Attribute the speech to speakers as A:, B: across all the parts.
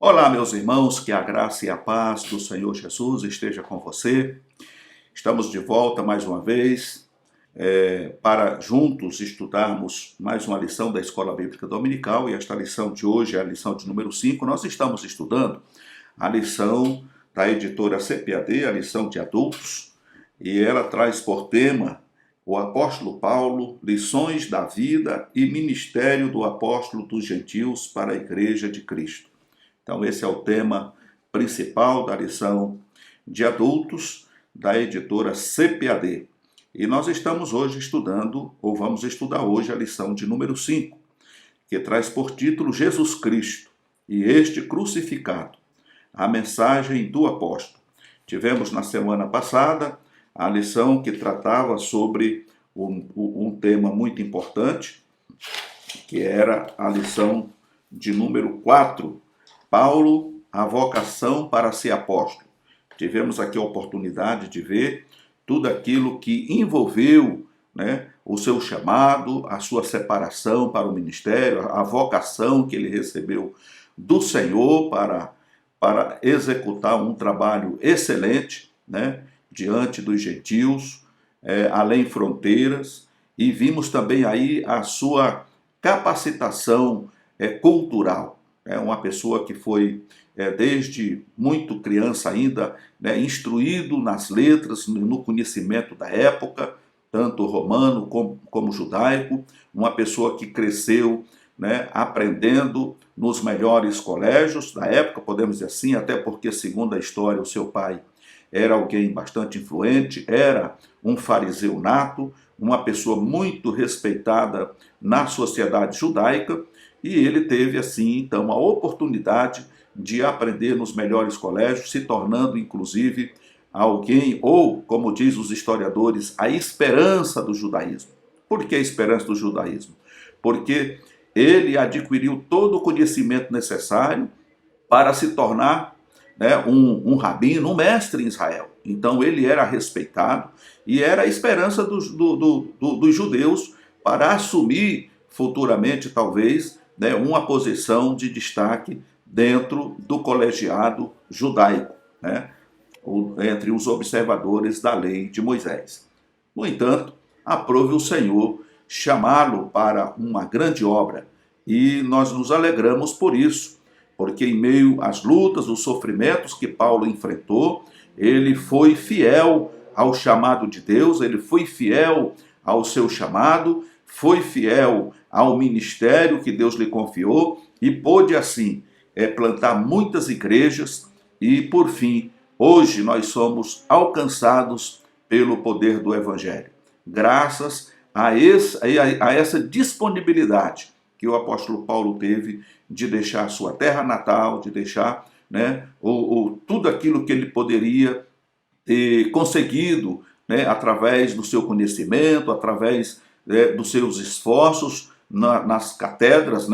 A: Olá, meus irmãos, que a graça e a paz do Senhor Jesus esteja com você. Estamos de volta mais uma vez para juntos estudarmos mais uma lição da Escola Bíblica Dominical, e esta lição de hoje é a lição de número 5. Nós estamos estudando a lição da editora CPAD, a lição de adultos, e ela traz por tema o apóstolo Paulo, lições da vida e ministério do apóstolo dos gentios para a Igreja de Cristo. Então, esse é o tema principal da lição de adultos da editora CPAD. E nós estamos hoje estudando, ou vamos estudar hoje, a lição de número 5, que traz por título Jesus Cristo e este crucificado, a mensagem do apóstolo. Tivemos na semana passada a lição que tratava sobre um tema muito importante, que era a lição de número 4, Paulo, a vocação para ser apóstolo. Tivemos aqui a oportunidade de ver tudo aquilo que envolveu, o seu chamado, a sua separação para o ministério, a vocação que ele recebeu do Senhor para executar um trabalho excelente, diante dos gentios, além fronteiras, e vimos também aí a sua capacitação cultural. É uma pessoa que foi, desde muito criança ainda, instruído nas letras, no conhecimento da época, tanto romano como judaico, uma pessoa que cresceu, aprendendo nos melhores colégios da época, podemos dizer assim, até porque, segundo a história, o seu pai era alguém bastante influente, era um fariseu nato, uma pessoa muito respeitada na sociedade judaica, e ele teve, assim, então, a oportunidade de aprender nos melhores colégios, se tornando, inclusive, alguém, ou, como diz os historiadores, a esperança do judaísmo. Por que a esperança do judaísmo? Porque ele adquiriu todo o conhecimento necessário para se tornar um rabino, um mestre em Israel. Então, ele era respeitado e era a esperança dos judeus para assumir futuramente, talvez, uma posição de destaque dentro do colegiado judaico, entre os observadores da lei de Moisés. No entanto, aprove o Senhor chamá-lo para uma grande obra, e nós nos alegramos por isso, porque em meio às lutas, os sofrimentos que Paulo enfrentou, ele foi fiel ao chamado de Deus, ele foi fiel ao seu chamado, foi fiel ao ministério que Deus lhe confiou e pôde, assim, plantar muitas igrejas e, por fim, hoje nós somos alcançados pelo poder do Evangelho. Graças a essa disponibilidade que o apóstolo Paulo teve de deixar a sua terra natal, de deixar tudo aquilo que ele poderia ter conseguido, através do seu conhecimento, através dos seus esforços nas catedras,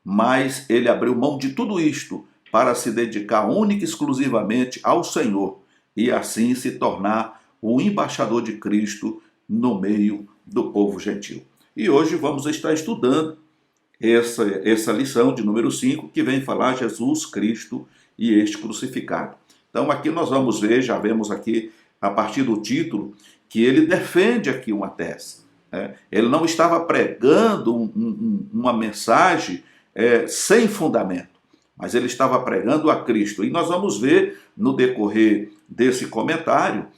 A: mas ele abriu mão de tudo isto para se dedicar única e exclusivamente ao Senhor e assim se tornar o embaixador de Cristo no meio do povo gentil. E hoje vamos estar estudando essa lição de número 5, que vem falar Jesus Cristo e este crucificado. Então aqui nós vamos ver, já vemos aqui a partir do título, que ele defende aqui uma tese. Ele não estava pregando uma mensagem sem fundamento, mas ele estava pregando a Cristo. E nós vamos ver no decorrer desse comentário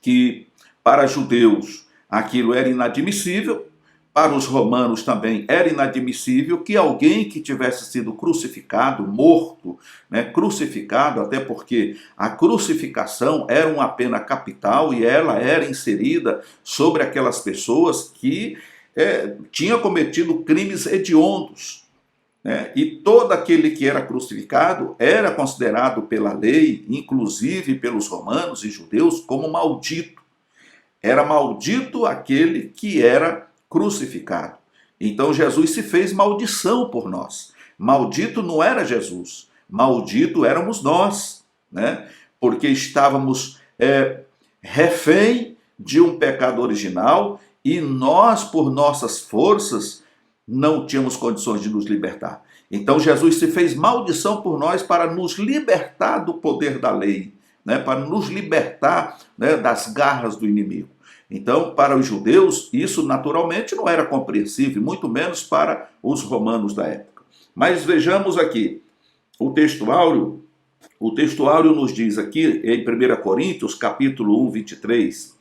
A: que para judeus aquilo era inadmissível, para os romanos também era inadmissível que alguém que tivesse sido crucificado, morto, crucificado, até porque a crucificação era uma pena capital e ela era inserida sobre aquelas pessoas que tinham cometido crimes hediondos. E todo aquele que era crucificado era considerado pela lei, inclusive pelos romanos e judeus, como maldito. Era maldito aquele que era crucificado. Então Jesus se fez maldição por nós. Maldito não era Jesus, maldito éramos nós, porque estávamos refém de um pecado original e nós, por nossas forças, não tínhamos condições de nos libertar. Então Jesus se fez maldição por nós para nos libertar do poder da lei, né? Para nos libertar, né, das garras do inimigo. Então, para os judeus, isso naturalmente não era compreensível, muito menos para os romanos da época. Mas vejamos aqui, o texto áureo nos diz aqui, em 1 Coríntios, capítulo 1, 23,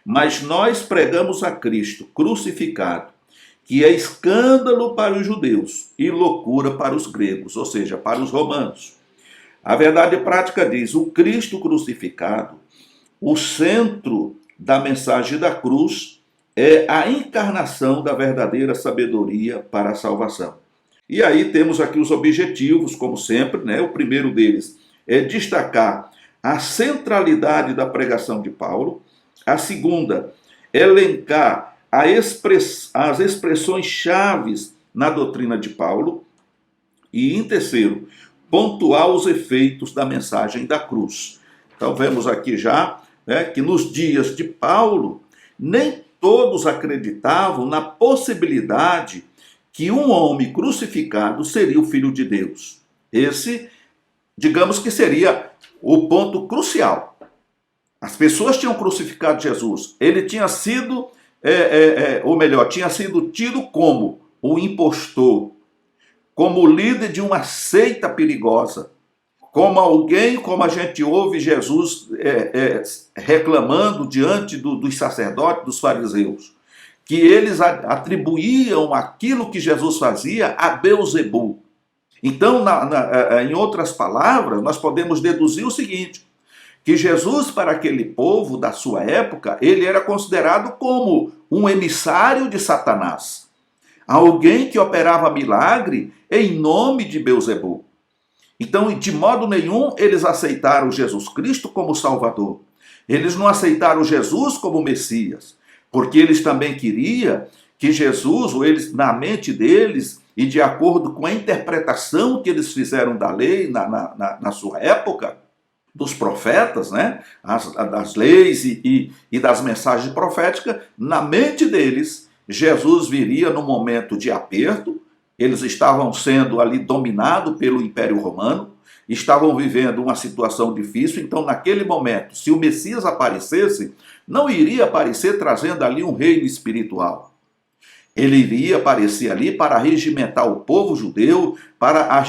A: mas nós pregamos a Cristo crucificado, que é escândalo para os judeus e loucura para os gregos, ou seja, para os romanos. A verdade prática diz, o Cristo crucificado, o centro da mensagem da cruz, é a encarnação da verdadeira sabedoria para a salvação. E aí temos aqui os objetivos, como sempre, né? O primeiro deles é destacar a centralidade da pregação de Paulo. A segunda, elencar as expressões chaves na doutrina de Paulo. E em terceiro, pontuar os efeitos da mensagem da cruz. Então vemos aqui já, né, que nos dias de Paulo, nem todos acreditavam na possibilidade que um homem crucificado seria o Filho de Deus. Esse, digamos que seria o ponto crucial. As pessoas tinham crucificado Jesus. Ele tinha sido, tinha sido tido como o impostor, como líder de uma seita perigosa, como alguém, como a gente ouve Jesus reclamando diante dos sacerdotes, dos fariseus, que eles atribuíam aquilo que Jesus fazia a Beelzebul. Então, em outras palavras, nós podemos deduzir o seguinte, que Jesus, para aquele povo da sua época, ele era considerado como um emissário de Satanás. Alguém que operava milagre em nome de Beelzebul. Então, de modo nenhum, eles aceitaram Jesus Cristo como Salvador. Eles não aceitaram Jesus como Messias, porque eles também queriam que Jesus, ou eles, na mente deles, e de acordo com a interpretação que eles fizeram da lei na sua época, dos profetas, né, das leis e das mensagens proféticas, na mente deles, Jesus viria no momento de aperto. Eles estavam sendo ali dominados pelo Império Romano, estavam vivendo uma situação difícil, então naquele momento, se o Messias aparecesse, não iria aparecer trazendo ali um reino espiritual. Ele iria aparecer ali para regimentar o povo judeu, para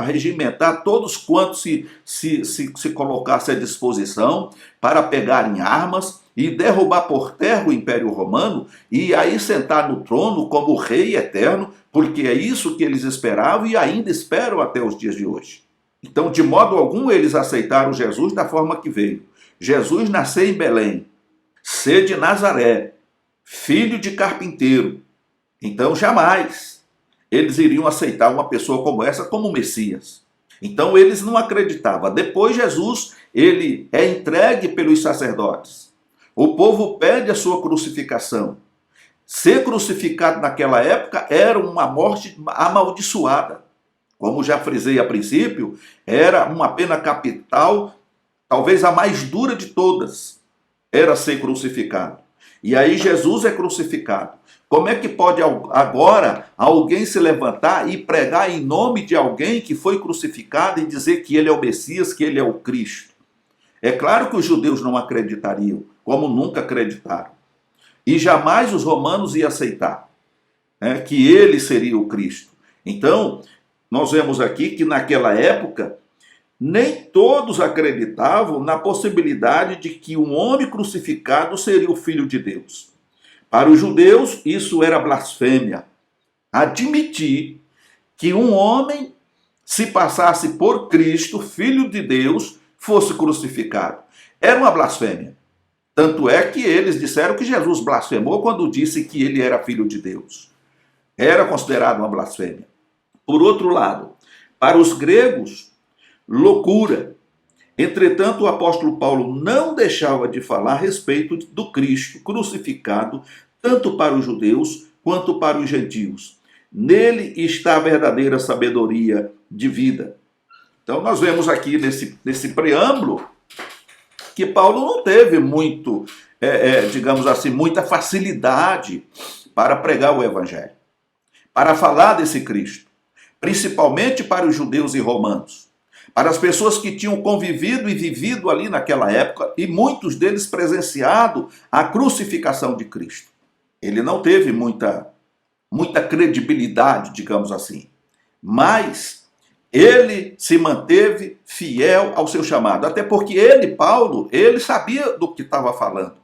A: regimentar todos quantos se colocasse à disposição para pegarem armas e derrubar por terra o Império Romano e aí sentar no trono como rei eterno, porque é isso que eles esperavam e ainda esperam até os dias de hoje. Então, de modo algum, eles aceitaram Jesus da forma que veio. Jesus nasceu em Belém, ser de Nazaré, filho de carpinteiro. Então, jamais eles iriam aceitar uma pessoa como essa como Messias. Então, eles não acreditavam. Depois, Jesus, ele é entregue pelos sacerdotes. O povo pede a sua crucificação. Ser crucificado naquela época era uma morte amaldiçoada. Como já frisei a princípio, era uma pena capital, talvez a mais dura de todas, era ser crucificado. E aí Jesus é crucificado. Como é que pode agora alguém se levantar e pregar em nome de alguém que foi crucificado e dizer que ele é o Messias, que ele é o Cristo? É claro que os judeus não acreditariam, como nunca acreditaram. E jamais os romanos iam aceitar, né, que ele seria o Cristo. Então, nós vemos aqui que naquela época, nem todos acreditavam na possibilidade de que um homem crucificado seria o Filho de Deus. Para os judeus, isso era blasfêmia. Admitir que um homem se passasse por Cristo, Filho de Deus, fosse crucificado. Era uma blasfêmia. Tanto é que eles disseram que Jesus blasfemou quando disse que ele era Filho de Deus. Era considerado uma blasfêmia. Por outro lado, para os gregos, loucura. Entretanto, o apóstolo Paulo não deixava de falar a respeito do Cristo crucificado, tanto para os judeus quanto para os gentios. Nele está a verdadeira sabedoria de vida. Então, nós vemos aqui nesse preâmbulo que Paulo não teve digamos assim, muita facilidade para pregar o evangelho, para falar desse Cristo, principalmente para os judeus e romanos, para as pessoas que tinham convivido e vivido ali naquela época, e muitos deles presenciado a crucificação de Cristo. Ele não teve muita credibilidade, digamos assim, mas ele se manteve fiel ao seu chamado, até porque Paulo, ele sabia do que estava falando,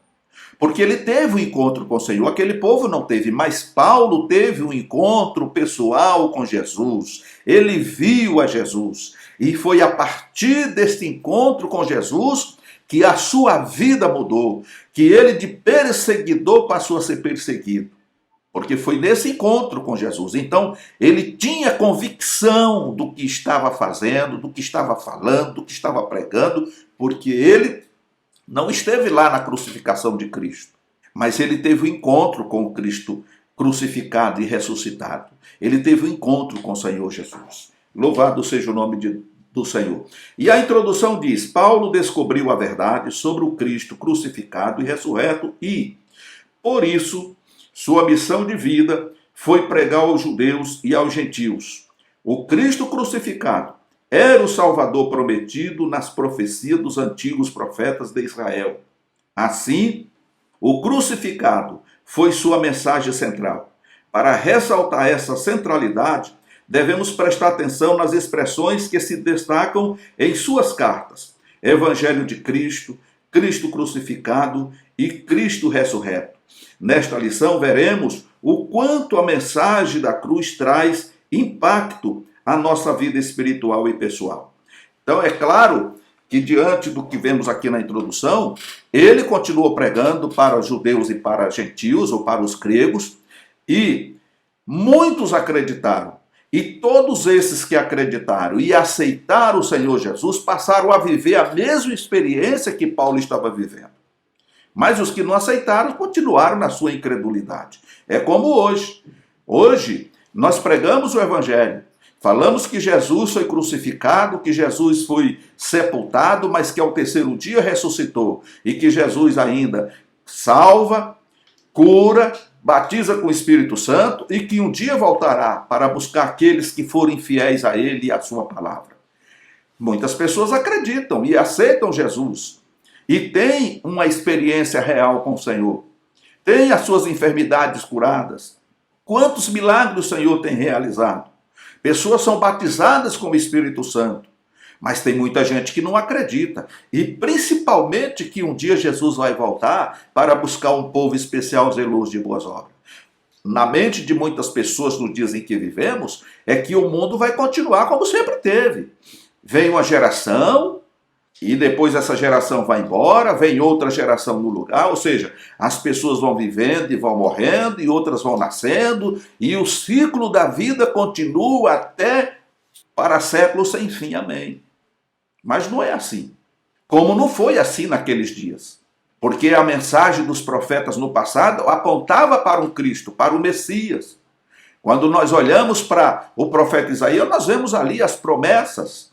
A: porque ele teve um encontro com o Senhor. Aquele povo não teve, mas Paulo teve um encontro pessoal com Jesus, ele viu a Jesus, e foi a partir deste encontro com Jesus que a sua vida mudou, que ele de perseguidor passou a ser perseguido. Porque foi nesse encontro com Jesus. Então, ele tinha convicção do que estava fazendo, do que estava falando, do que estava pregando, porque ele não esteve lá na crucificação de Cristo, mas ele teve um encontro com o Cristo crucificado e ressuscitado. Ele teve um encontro com o Senhor Jesus. Louvado seja o nome do Senhor. E a introdução diz: Paulo descobriu a verdade sobre o Cristo crucificado e ressurreto e, por isso, sua missão de vida foi pregar aos judeus e aos gentios. O Cristo crucificado era o Salvador prometido nas profecias dos antigos profetas de Israel. Assim, o crucificado foi sua mensagem central. Para ressaltar essa centralidade, devemos prestar atenção nas expressões que se destacam em suas cartas: Evangelho de Cristo, Cristo crucificado e Cristo ressurreto. Nesta lição, veremos o quanto a mensagem da cruz traz impacto à nossa vida espiritual e pessoal. Então, é claro que, diante do que vemos aqui na introdução, ele continuou pregando para os judeus e para os gentios, ou para os gregos, e muitos acreditaram. E todos esses que acreditaram e aceitaram o Senhor Jesus passaram a viver a mesma experiência que Paulo estava vivendo. Mas os que não aceitaram continuaram na sua incredulidade. É como hoje. Hoje, nós pregamos o Evangelho. Falamos que Jesus foi crucificado, que Jesus foi sepultado, mas que ao terceiro dia ressuscitou. E que Jesus ainda salva, cura, batiza com o Espírito Santo e que um dia voltará para buscar aqueles que forem fiéis a Ele e à sua palavra. Muitas pessoas acreditam e aceitam Jesus e têm uma experiência real com o Senhor. Têm as suas enfermidades curadas. Quantos milagres o Senhor tem realizado? Pessoas são batizadas com o Espírito Santo. Mas tem muita gente que não acredita. E principalmente que um dia Jesus vai voltar para buscar um povo especial zeloso de boas obras. Na mente de muitas pessoas nos dias em que vivemos, é que o mundo vai continuar como sempre teve. Vem uma geração, e depois essa geração vai embora, vem outra geração no lugar, ou seja, as pessoas vão vivendo e vão morrendo, e outras vão nascendo, e o ciclo da vida continua até para séculos sem fim. Amém. Mas não é assim. Como não foi assim naqueles dias. Porque a mensagem dos profetas no passado apontava para um Cristo, para o Messias. Quando nós olhamos para o profeta Isaías, nós vemos ali as promessas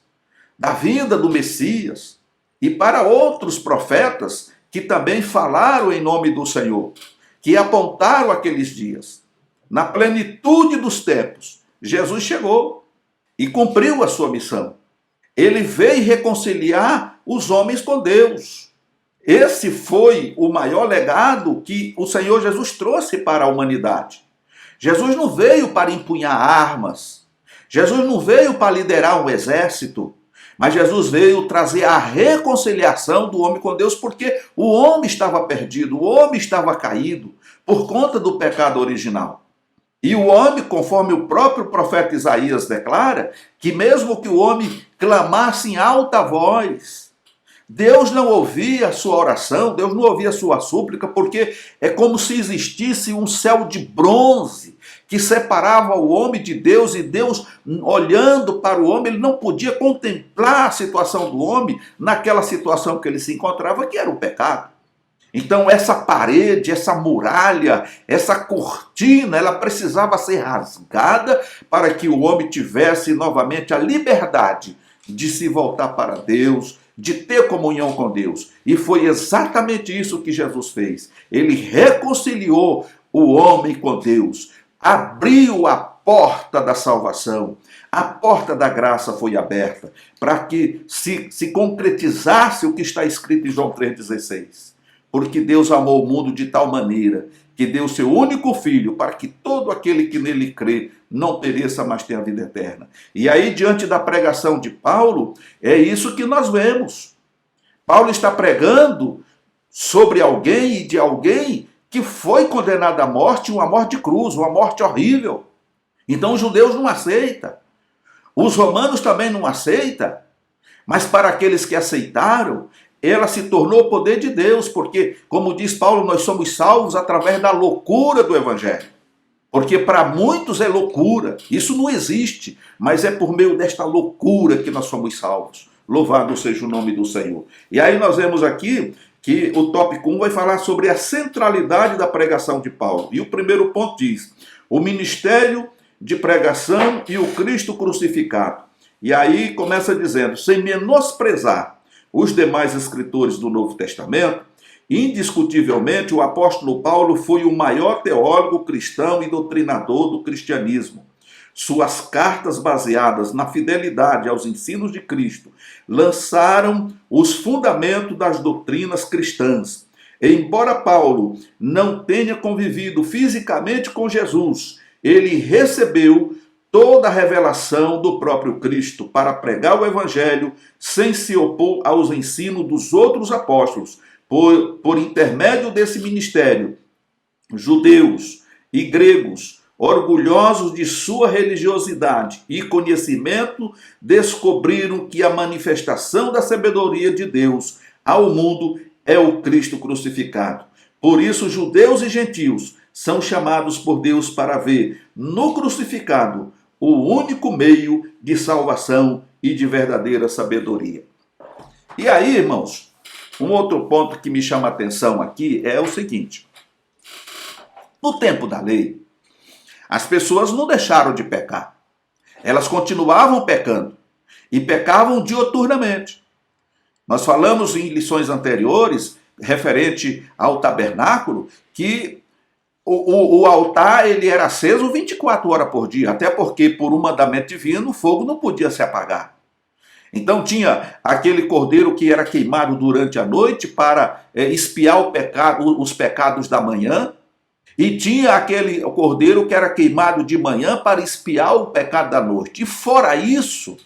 A: da vinda do Messias. E para outros profetas que também falaram em nome do Senhor, que apontaram aqueles dias. Na plenitude dos tempos, Jesus chegou e cumpriu a sua missão. Ele veio reconciliar os homens com Deus. Esse foi o maior legado que o Senhor Jesus trouxe para a humanidade. Jesus não veio para empunhar armas. Jesus não veio para liderar um exército. Mas Jesus veio trazer a reconciliação do homem com Deus, porque o homem estava perdido, o homem estava caído por conta do pecado original. E o homem, conforme o próprio profeta Isaías declara, que mesmo que o homem clamasse em alta voz, Deus não ouvia a sua oração, Deus não ouvia a sua súplica, porque é como se existisse um céu de bronze que separava o homem de Deus, e Deus, olhando para o homem, ele não podia contemplar a situação do homem naquela situação que ele se encontrava, que era o pecado. Então essa parede, essa muralha, essa cortina, ela precisava ser rasgada para que o homem tivesse novamente a liberdade de se voltar para Deus, de ter comunhão com Deus. E foi exatamente isso que Jesus fez. Ele reconciliou o homem com Deus, abriu a porta da salvação, A porta da graça foi aberta para que se concretizasse o que está escrito em João 3,16. Porque Deus amou o mundo de tal maneira que deu seu único filho para que todo aquele que nele crê não pereça, mas tenha a vida eterna. E aí, diante da pregação de Paulo, é isso que nós vemos. Paulo está pregando sobre alguém e de alguém que foi condenado à morte, uma morte de cruz, uma morte horrível. Então os judeus não aceitam. Os romanos também não aceitam. Mas para aqueles que aceitaram, ela se tornou poder de Deus, porque, como diz Paulo, nós somos salvos através da loucura do Evangelho. Porque para muitos é loucura, isso não existe, mas é por meio desta loucura que nós somos salvos. Louvado seja o nome do Senhor. E aí nós vemos aqui que o tópico 1 vai falar sobre a centralidade da pregação de Paulo. E o primeiro ponto diz, o ministério de pregação e o Cristo crucificado. E aí começa dizendo, sem menosprezar os demais escritores do Novo Testamento, indiscutivelmente o apóstolo Paulo foi o maior teólogo cristão e doutrinador do cristianismo. Suas cartas baseadas na fidelidade aos ensinos de Cristo lançaram os fundamentos das doutrinas cristãs. Embora Paulo não tenha convivido fisicamente com Jesus, ele recebeu toda a revelação do próprio Cristo para pregar o Evangelho sem se opor aos ensinos dos outros apóstolos. Por intermédio desse ministério, judeus e gregos, orgulhosos de sua religiosidade e conhecimento, descobriram que a manifestação da sabedoria de Deus ao mundo é o Cristo crucificado. Por isso, judeus e gentios são chamados por Deus para ver no crucificado o único meio de salvação e de verdadeira sabedoria. E aí, irmãos, um outro ponto que me chama a atenção aqui é o seguinte. No tempo da lei, as pessoas não deixaram de pecar. Elas continuavam pecando e pecavam dioturnamente. Nós falamos em lições anteriores, referente ao tabernáculo, que o altar ele era aceso 24 horas por dia, até porque por um mandamento divino o fogo não podia se apagar. Então tinha aquele cordeiro que era queimado durante a noite para expiar os pecados da manhã, e tinha aquele cordeiro que era queimado de manhã para expiar o pecado da noite. E fora isso,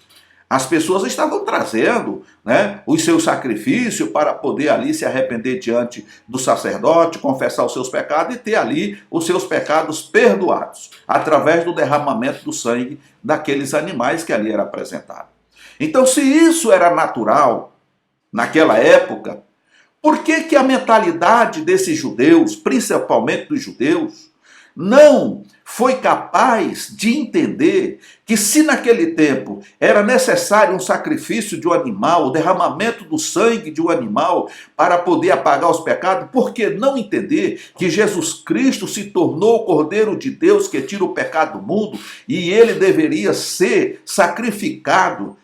A: as pessoas estavam trazendo, né, os seus sacrifícios para poder ali se arrepender diante do sacerdote, confessar os seus pecados e ter ali os seus pecados perdoados, através do derramamento do sangue daqueles animais que ali era apresentado. Então, se isso era natural naquela época, por que a mentalidade desses judeus, principalmente dos judeus, não foi capaz de entender que se naquele tempo era necessário um sacrifício de um animal, o derramamento do sangue de um animal para poder apagar os pecados, por que não entender que Jesus Cristo se tornou o Cordeiro de Deus que tira o pecado do mundo e ele deveria ser sacrificado?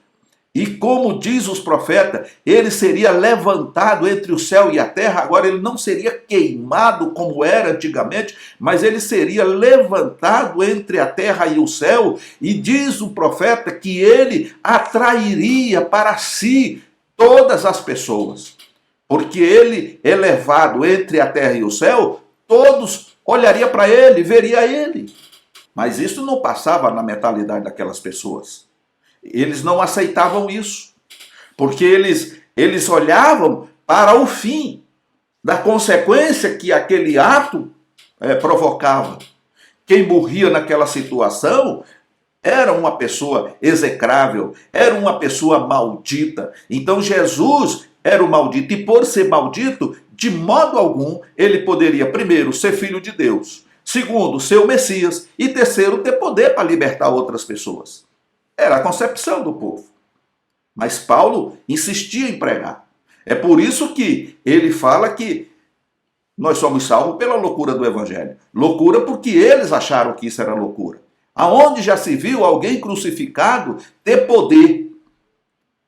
A: E como diz os profetas, ele seria levantado entre o céu e a terra. Agora ele não seria queimado como era antigamente, mas ele seria levantado entre a terra e o céu. E diz o profeta que ele atrairia para si todas as pessoas. Porque ele, elevado entre a terra e o céu, todos olhariam para ele, veria ele. Mas isso não passava na mentalidade daquelas pessoas. Eles não aceitavam isso, porque eles olhavam para o fim da consequência que aquele ato provocava. Quem morria naquela situação era uma pessoa execrável, era uma pessoa maldita. Então Jesus era o maldito, e por ser maldito, de modo algum, ele poderia, primeiro, ser filho de Deus, segundo, ser o Messias, e terceiro, ter poder para libertar outras pessoas. Era a concepção do povo. Mas Paulo insistia em pregar. É por isso que ele fala que nós somos salvos pela loucura do Evangelho. Loucura porque eles acharam que isso era loucura. Aonde já se viu alguém crucificado ter poder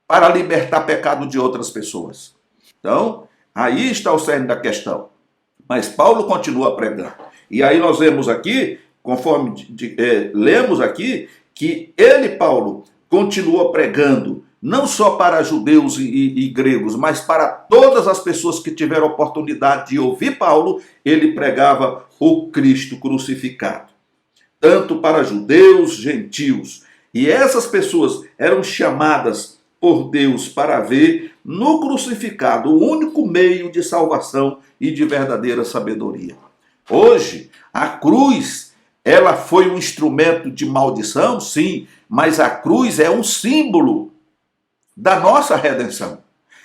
A: para libertar pecado de outras pessoas? Então, aí está o cerne da questão. Mas Paulo continua pregando. E aí nós vemos aqui, conforme lemos aqui, que ele, Paulo, continua pregando, não só para judeus e gregos, mas para todas as pessoas que tiveram oportunidade de ouvir Paulo, ele pregava o Cristo crucificado. Tanto para judeus, gentios. E essas pessoas eram chamadas por Deus para ver no crucificado o único meio de salvação e de verdadeira sabedoria. Hoje, a cruz, ela foi um instrumento de maldição, sim, mas a cruz é um símbolo da nossa redenção.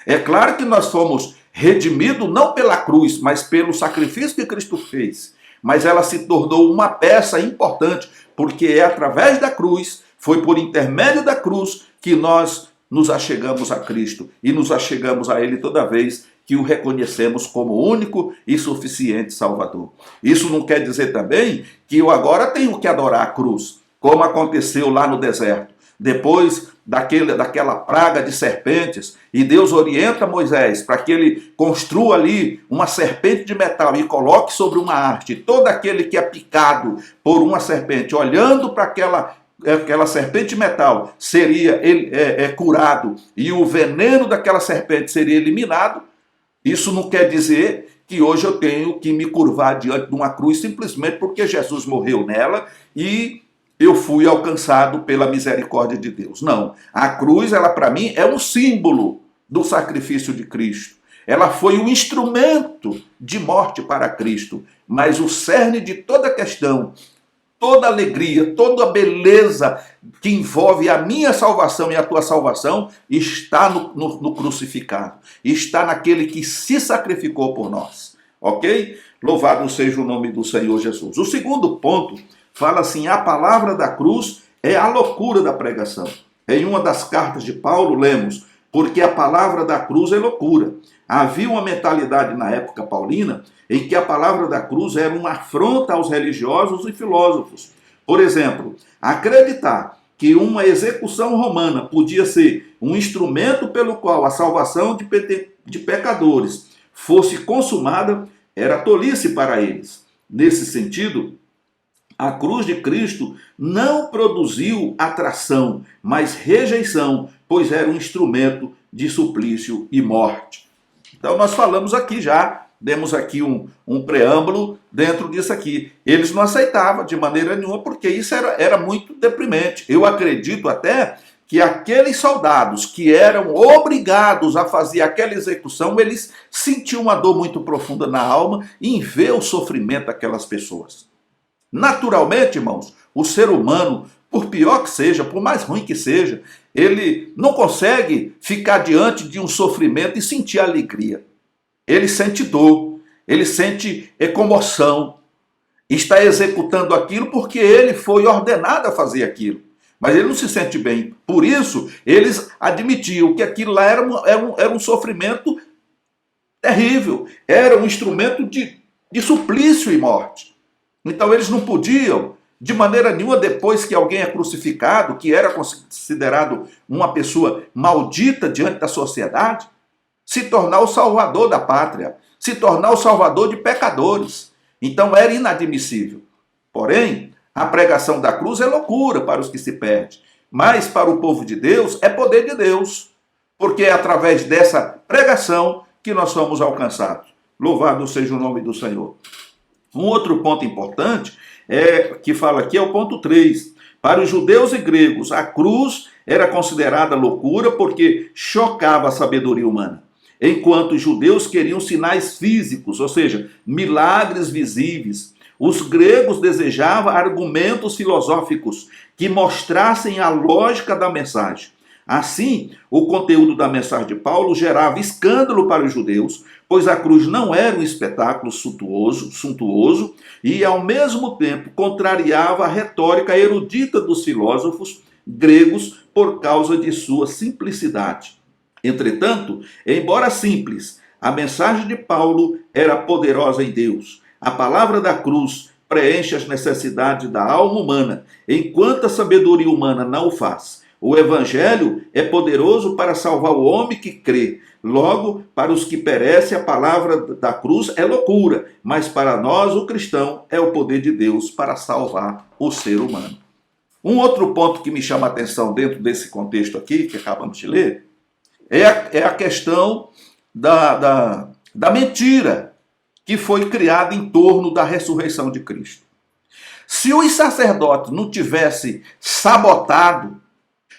A: É claro que nós fomos redimidos não pela cruz, mas pelo sacrifício que Cristo fez. Mas ela se tornou uma peça importante, porque é através da cruz, foi por intermédio da cruz que nós nos achegamos a Cristo e nos achegamos a Ele toda vez que o reconhecemos como único e suficiente Salvador. Isso não quer dizer também que eu agora tenho que adorar a cruz, como aconteceu lá no deserto. Depois daquela praga de serpentes, e Deus orienta Moisés para que ele construa ali uma serpente de metal e coloque sobre uma haste. Todo aquele que é picado por uma serpente, olhando para aquela serpente de metal, seria curado, e o veneno daquela serpente seria eliminado. Isso não quer dizer que hoje eu tenho que me curvar diante de uma cruz simplesmente porque Jesus morreu nela e eu fui alcançado pela misericórdia de Deus. Não. A cruz, ela para mim é um símbolo do sacrifício de Cristo. Ela foi um instrumento de morte para Cristo. Mas o cerne de toda a questão, toda a alegria, toda a beleza que envolve a minha salvação e a tua salvação está no crucificado. Está naquele que se sacrificou por nós. Ok? Louvado seja o nome do Senhor Jesus. O segundo ponto fala assim: a palavra da cruz é a loucura da pregação. Em uma das cartas de Paulo lemos: porque a palavra da cruz é loucura. Havia uma mentalidade na época paulina em que a palavra da cruz era uma afronta aos religiosos e filósofos. Por exemplo, acreditar que uma execução romana podia ser um instrumento pelo qual a salvação de pecadores fosse consumada era tolice para eles. Nesse sentido, a cruz de Cristo não produziu atração, mas rejeição, pois era um instrumento de suplício e morte. Então nós falamos aqui já, demos aqui um preâmbulo dentro disso aqui. Eles não aceitavam de maneira nenhuma, porque isso era muito deprimente. Eu acredito até que aqueles soldados que eram obrigados a fazer aquela execução, eles sentiam uma dor muito profunda na alma em ver o sofrimento daquelas pessoas. Naturalmente, irmãos, o ser humano, por pior que seja, por mais ruim que seja, ele não consegue ficar diante de um sofrimento e sentir alegria. Ele sente dor, ele sente comoção, está executando aquilo porque ele foi ordenado a fazer aquilo. Mas ele não se sente bem. Por isso, eles admitiam que aquilo lá era um sofrimento terrível, era um instrumento de suplício e morte. Então eles não podiam, de maneira nenhuma, depois que alguém é crucificado, que era considerado uma pessoa maldita diante da sociedade, se tornar o salvador da pátria, se tornar o salvador de pecadores. Então era inadmissível. Porém, a pregação da cruz é loucura para os que se perdem, mas para o povo de Deus é poder de Deus, porque é através dessa pregação que nós somos alcançados. Louvado seja o nome do Senhor. Um outro ponto importante que fala aqui é o ponto 3. Para os judeus e gregos, a cruz era considerada loucura porque chocava a sabedoria humana. Enquanto os judeus queriam sinais físicos, ou seja, milagres visíveis, os gregos desejavam argumentos filosóficos que mostrassem a lógica da mensagem. Assim, o conteúdo da mensagem de Paulo gerava escândalo para os judeus, pois a cruz não era um espetáculo suntuoso e, ao mesmo tempo, contrariava a retórica erudita dos filósofos gregos por causa de sua simplicidade. Entretanto, embora simples, a mensagem de Paulo era poderosa em Deus. A palavra da cruz preenche as necessidades da alma humana, enquanto a sabedoria humana não o faz. O evangelho é poderoso para salvar o homem que crê. Logo, para os que perecem, a palavra da cruz é loucura, mas para nós, o cristão, é o poder de Deus para salvar o ser humano. Um outro ponto que me chama a atenção dentro desse contexto aqui, que acabamos de ler, é a questão da mentira que foi criada em torno da ressurreição de Cristo. Se os sacerdotes não tivessem sabotado,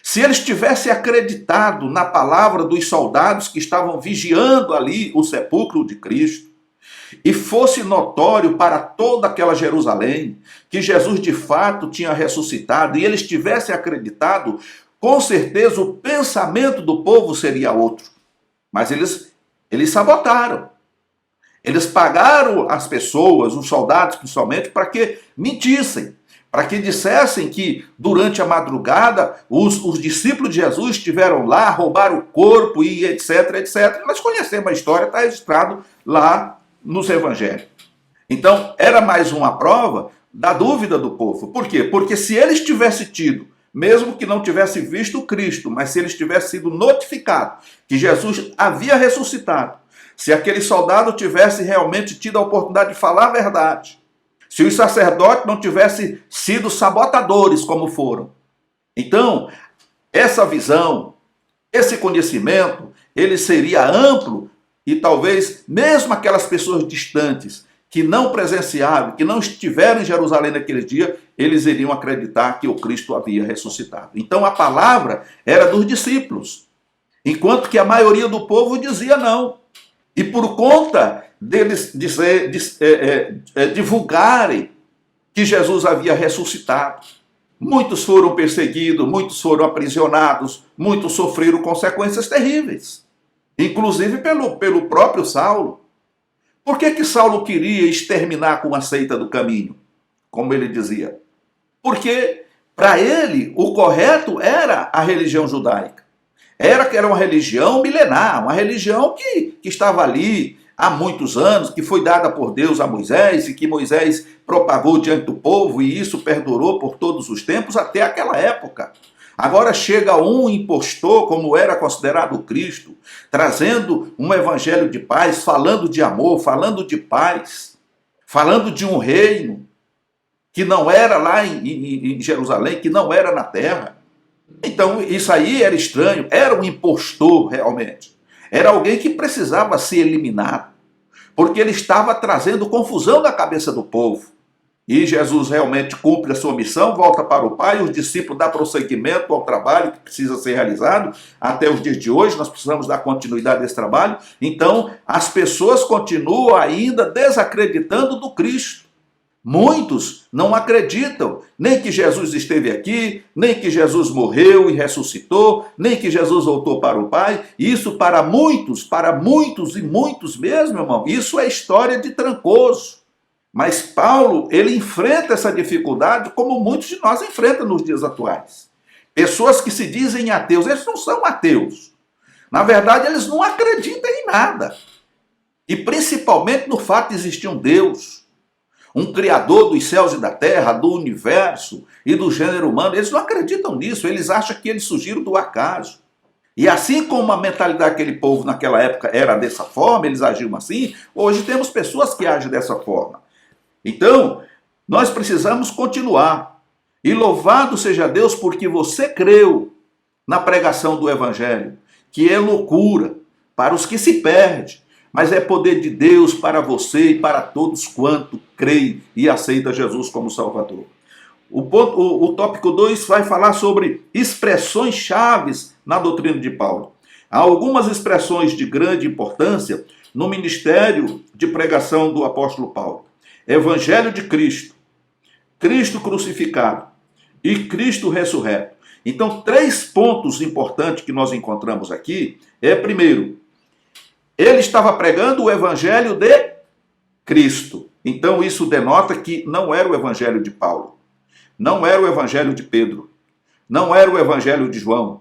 A: se eles tivessem acreditado na palavra dos soldados que estavam vigiando ali o sepulcro de Cristo, e fosse notório para toda aquela Jerusalém que Jesus de fato tinha ressuscitado, e eles tivessem acreditado, com certeza o pensamento do povo seria outro. Mas eles sabotaram. Eles pagaram as pessoas, os soldados principalmente, para que mentissem, para que dissessem que durante a madrugada os discípulos de Jesus estiveram lá, roubaram o corpo e etc, etc. Nós conhecemos a história, está registrado lá nos evangelhos. Então, era mais uma prova da dúvida do povo. Por quê? Porque se eles tivessem tido, mesmo que não tivesse visto Cristo, mas se eles tivessem sido notificados que Jesus havia ressuscitado, se aquele soldado tivesse realmente tido a oportunidade de falar a verdade, se os sacerdotes não tivessem sido sabotadores como foram, então, essa visão, esse conhecimento, ele seria amplo e talvez mesmo aquelas pessoas distantes que não presenciaram, que não estiveram em Jerusalém naquele dia, eles iriam acreditar que o Cristo havia ressuscitado. Então a palavra era dos discípulos, enquanto que a maioria do povo dizia não. E por conta deles divulgarem que Jesus havia ressuscitado, muitos foram perseguidos, muitos foram aprisionados, muitos sofreram consequências terríveis, inclusive pelo próprio Saulo. Por que Saulo queria exterminar com a seita do caminho, como ele dizia? Porque para ele o correto era a religião judaica. Era uma religião milenar, uma religião que estava ali há muitos anos, que foi dada por Deus a Moisés e que Moisés propagou diante do povo, e isso perdurou por todos os tempos até aquela época. Agora chega um impostor, como era considerado Cristo, trazendo um evangelho de paz, falando de amor, falando de paz, falando de um reino que não era lá em Jerusalém, que não era na terra. Então isso aí era estranho, era um impostor realmente. Era alguém que precisava ser eliminado, porque ele estava trazendo confusão na cabeça do povo. E Jesus realmente cumpre a sua missão, volta para o Pai, os discípulos dão prosseguimento ao trabalho que precisa ser realizado. Até os dias de hoje nós precisamos dar continuidade a esse trabalho. Então as pessoas continuam ainda desacreditando do Cristo. Muitos não acreditam nem que Jesus esteve aqui, nem que Jesus morreu e ressuscitou, nem que Jesus voltou para o Pai. Isso para muitos e muitos mesmo, irmão, isso é história de Trancoso. Mas Paulo, ele enfrenta essa dificuldade como muitos de nós enfrentam nos dias atuais. Pessoas que se dizem ateus, eles não são ateus. Na verdade, eles não acreditam em nada. E principalmente no fato de existir um Deus, um Criador dos céus e da terra, do universo e do gênero humano. Eles não acreditam nisso, eles acham que eles surgiram do acaso. E assim como a mentalidade daquele povo naquela época era dessa forma, eles agiam assim, hoje temos pessoas que agem dessa forma. Então, nós precisamos continuar. E louvado seja Deus porque você creu na pregação do Evangelho, que é loucura para os que se perdem, mas é poder de Deus para você e para todos quanto creem e aceitam Jesus como Salvador. O tópico 2 vai falar sobre expressões chaves na doutrina de Paulo. Há algumas expressões de grande importância no ministério de pregação do apóstolo Paulo. Evangelho de Cristo, Cristo crucificado e Cristo ressurreto. Então, 3 pontos importantes que nós encontramos aqui é, primeiro, ele estava pregando o evangelho de Cristo. Então, isso denota que não era o evangelho de Paulo, não era o evangelho de Pedro, não era o evangelho de João,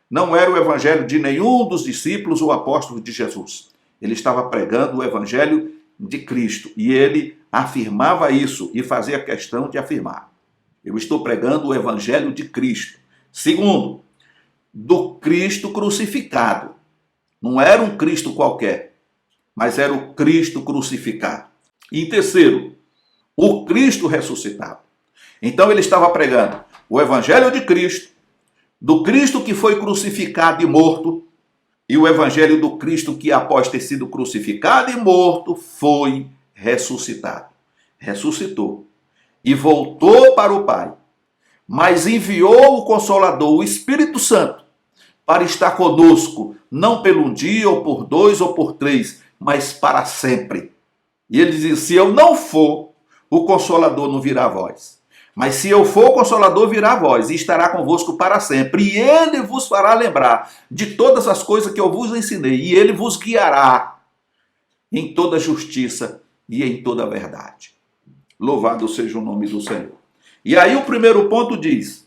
A: não era o evangelho de nenhum dos discípulos ou apóstolos de Jesus. Ele estava pregando o evangelho de Cristo e ele afirmava isso e fazia questão de afirmar. Eu estou pregando o evangelho de Cristo. Segundo, do Cristo crucificado. Não era um Cristo qualquer, mas era o Cristo crucificado. E terceiro, o Cristo ressuscitado. Então ele estava pregando o Evangelho de Cristo, do Cristo que foi crucificado e morto, e o Evangelho do Cristo que, após ter sido crucificado e morto, foi ressuscitado. Ressuscitou e voltou para o Pai, mas enviou o Consolador, o Espírito Santo, para estar conosco, não pelo um dia, ou por 2, ou por 3, mas para sempre. E ele dizia, se eu não for, o Consolador não virá a vós. Mas se eu for, o Consolador virá a vós, e estará convosco para sempre. E ele vos fará lembrar de todas as coisas que eu vos ensinei, e ele vos guiará em toda justiça e em toda verdade. Louvado seja o nome do Senhor. E aí o primeiro ponto diz,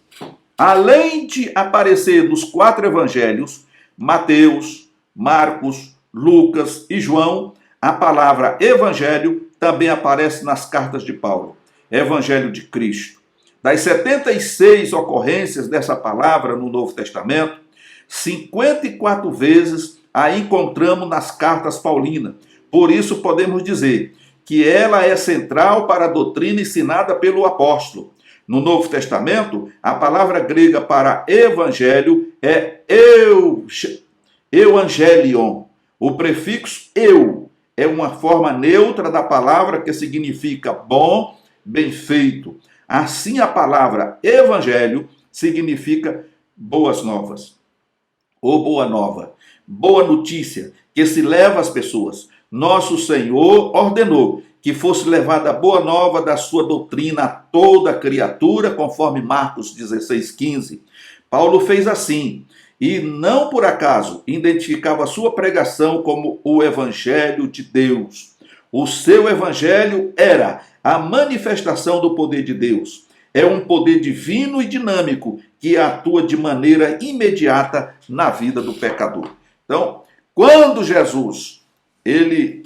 A: além de aparecer nos 4 evangelhos, Mateus, Marcos, Lucas e João, a palavra evangelho também aparece nas cartas de Paulo. Evangelho de Cristo. Das 76 ocorrências dessa palavra no Novo Testamento, 54 vezes a encontramos nas cartas paulinas. Por isso podemos dizer que ela é central para a doutrina ensinada pelo apóstolo. No Novo Testamento, a palavra grega para evangelho é euangelion. O prefixo eu é uma forma neutra da palavra que significa bom, bem feito. Assim, a palavra evangelho significa boas novas, ou boa nova, boa notícia, que se leva às pessoas. Nosso Senhor ordenou que fosse levada a boa nova da sua doutrina a toda criatura, conforme Marcos 16,15. Paulo fez assim, e não por acaso identificava a sua pregação como o Evangelho de Deus. O seu Evangelho era a manifestação do poder de Deus. É um poder divino e dinâmico que atua de maneira imediata na vida do pecador. Então, quando Jesus, ele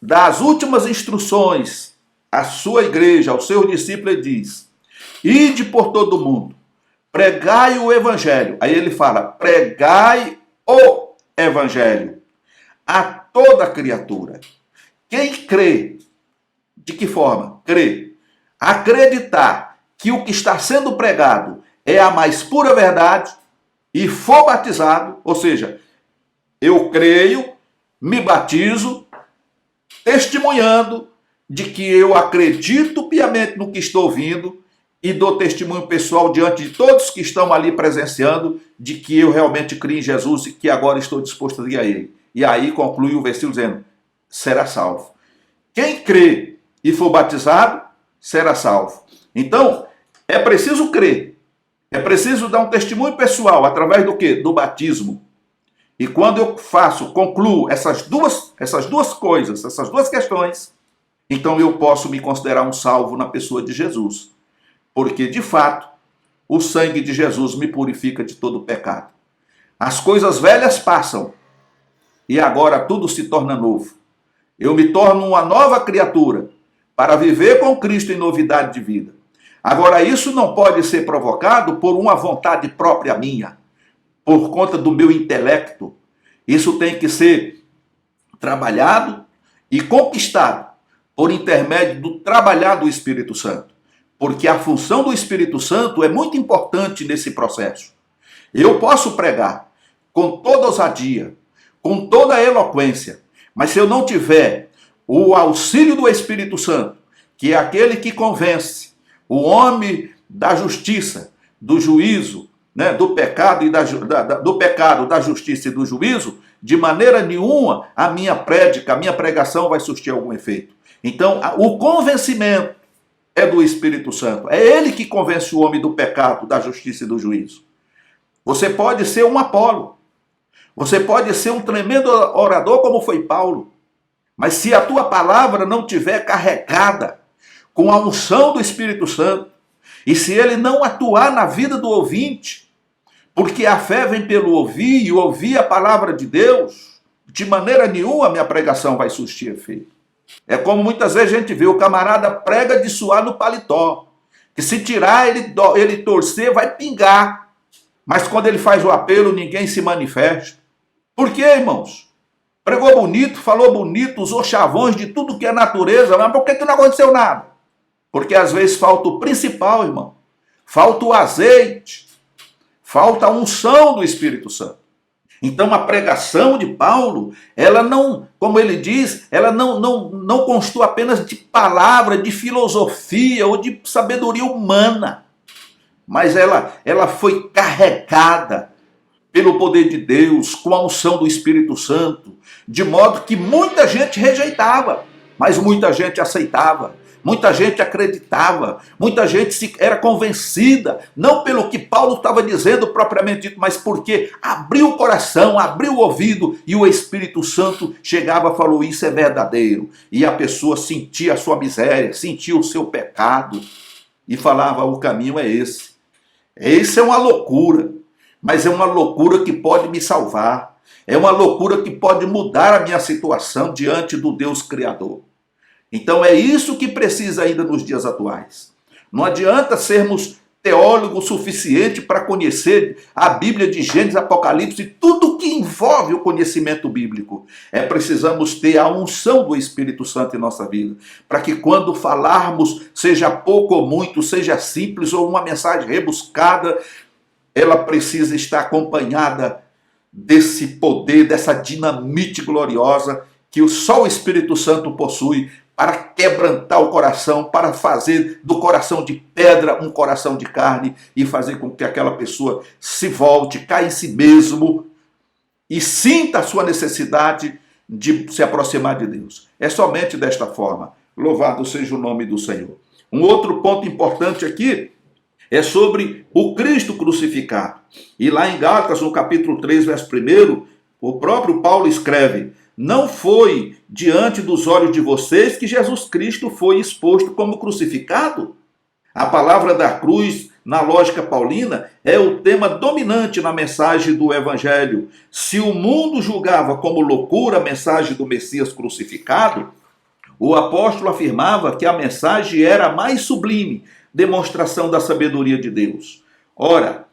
A: dá as últimas instruções à sua igreja, ao seu discípulo, ele diz, ide por todo o mundo, pregai o evangelho. Aí ele fala, pregai o evangelho a toda criatura. Quem crê, de que forma? Crê. Acreditar que o que está sendo pregado é a mais pura verdade e for batizado, ou seja, eu creio, me batizo, testemunhando de que eu acredito piamente no que estou ouvindo e dou testemunho pessoal diante de todos que estão ali presenciando de que eu realmente creio em Jesus e que agora estou disposto a ir a Ele. E aí conclui o versículo dizendo, será salvo. Quem crê e for batizado, será salvo. Então, é preciso crer. É preciso dar um testemunho pessoal através do quê? Do batismo. E quando eu concluo essas duas coisas, essas duas questões, então eu posso me considerar um salvo na pessoa de Jesus. Porque, de fato, o sangue de Jesus me purifica de todo pecado. As coisas velhas passam e agora tudo se torna novo. Eu me torno uma nova criatura para viver com Cristo em novidade de vida. Agora, isso não pode ser provocado por uma vontade própria minha, por conta do meu intelecto. Isso tem que ser trabalhado e conquistado por intermédio do trabalhar do Espírito Santo. Porque a função do Espírito Santo é muito importante nesse processo. Eu posso pregar com toda ousadia, com toda a eloquência, mas se eu não tiver o auxílio do Espírito Santo, que é aquele que convence o homem da justiça, do juízo, do pecado, da justiça e do juízo, de maneira nenhuma a minha prédica, a minha pregação vai surtir algum efeito. Então, o convencimento é do Espírito Santo. É ele que convence o homem do pecado, da justiça e do juízo. Você pode ser um Apolo. Você pode ser um tremendo orador como foi Paulo. Mas se a tua palavra não tiver carregada com a unção do Espírito Santo, e se ele não atuar na vida do ouvinte, porque a fé vem pelo ouvir, e ouvir a palavra de Deus, de maneira nenhuma a minha pregação vai surtir efeito. É como muitas vezes a gente vê, o camarada prega de suar no paletó, que se tirar, ele torcer, vai pingar. Mas quando ele faz o apelo, ninguém se manifesta. Por quê, irmãos? Pregou bonito, falou bonito, usou chavões de tudo que é natureza, mas por que não aconteceu nada? Porque às vezes falta o principal, irmão. falta o azeite, falta a unção do Espírito Santo. Então a pregação de Paulo, ela não, como ele diz, ela não constou apenas de palavra, de filosofia ou de sabedoria humana, mas ela foi carregada pelo poder de Deus, com a unção do Espírito Santo, de modo que muita gente rejeitava, mas muita gente aceitava. Muita gente acreditava, muita gente era convencida, não pelo que Paulo estava dizendo propriamente dito, mas porque abriu o coração, abriu o ouvido e o Espírito Santo chegava e falou: isso é verdadeiro. E a pessoa sentia a sua miséria, sentia o seu pecado e falava: o caminho é esse. Esse é uma loucura, mas é uma loucura que pode me salvar. É uma loucura que pode mudar a minha situação diante do Deus Criador. Então é isso que precisa ainda nos dias atuais. Não adianta sermos teólogos suficiente para conhecer a Bíblia de Gênesis, Apocalipse e tudo que envolve o conhecimento bíblico. Precisamos ter a unção do Espírito Santo em nossa vida, para que quando falarmos, seja pouco ou muito, seja simples ou uma mensagem rebuscada, ela precisa estar acompanhada desse poder, dessa dinamite gloriosa que só o Espírito Santo possui, para quebrantar o coração, para fazer do coração de pedra um coração de carne e fazer com que aquela pessoa se volte, caia em si mesmo e sinta a sua necessidade de se aproximar de Deus. É somente desta forma. Louvado seja o nome do Senhor. Um outro ponto importante aqui é sobre o Cristo crucificado. E lá em Gálatas, no capítulo 3, verso 1, o próprio Paulo escreve: não foi diante dos olhos de vocês que Jesus Cristo foi exposto como crucificado? A palavra da cruz, na lógica paulina, é o tema dominante na mensagem do Evangelho. Se o mundo julgava como loucura a mensagem do Messias crucificado, o apóstolo afirmava que a mensagem era a mais sublime demonstração da sabedoria de Deus. Ora,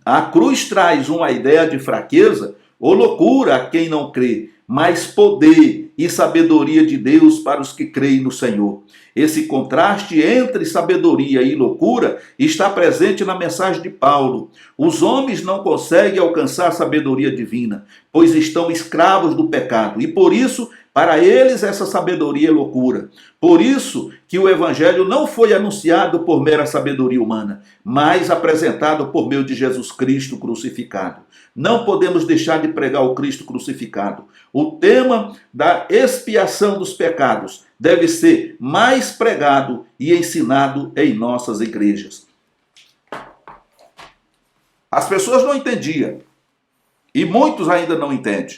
A: a cruz traz uma ideia de fraqueza ou loucura a quem não crê, mas poder e sabedoria de Deus para os que creem no Senhor. Esse contraste entre sabedoria e loucura está presente na mensagem de Paulo. Os homens não conseguem alcançar a sabedoria divina, pois estão escravos do pecado, e por isso, para eles, essa sabedoria é loucura. Por isso que o Evangelho não foi anunciado por mera sabedoria humana, mas apresentado por meio de Jesus Cristo crucificado. Não podemos deixar de pregar o Cristo crucificado. O tema da expiação dos pecados deve ser mais pregado e ensinado em nossas igrejas. As pessoas não entendiam, e muitos ainda não entendem.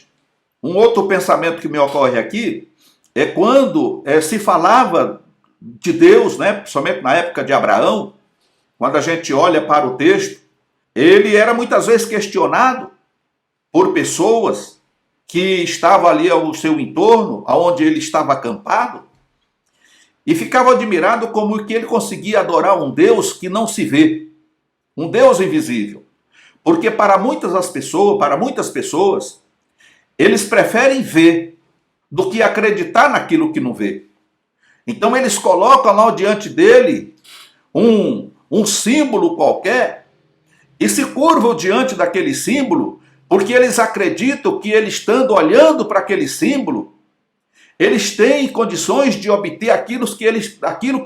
A: Um outro pensamento que me ocorre aqui é quando se falava de Deus, principalmente na época de Abraão, quando a gente olha para o texto, ele era muitas vezes questionado por pessoas que estavam ali ao seu entorno, aonde ele estava acampado, e ficavam admirados como que ele conseguia adorar um Deus que não se vê, um Deus invisível. Porque para muitas pessoas, eles preferem ver do que acreditar naquilo que não vê. Então eles colocam lá diante dele um símbolo qualquer e se curvam diante daquele símbolo, porque eles acreditam que ele estando olhando para aquele símbolo, eles têm condições de obter aquilo que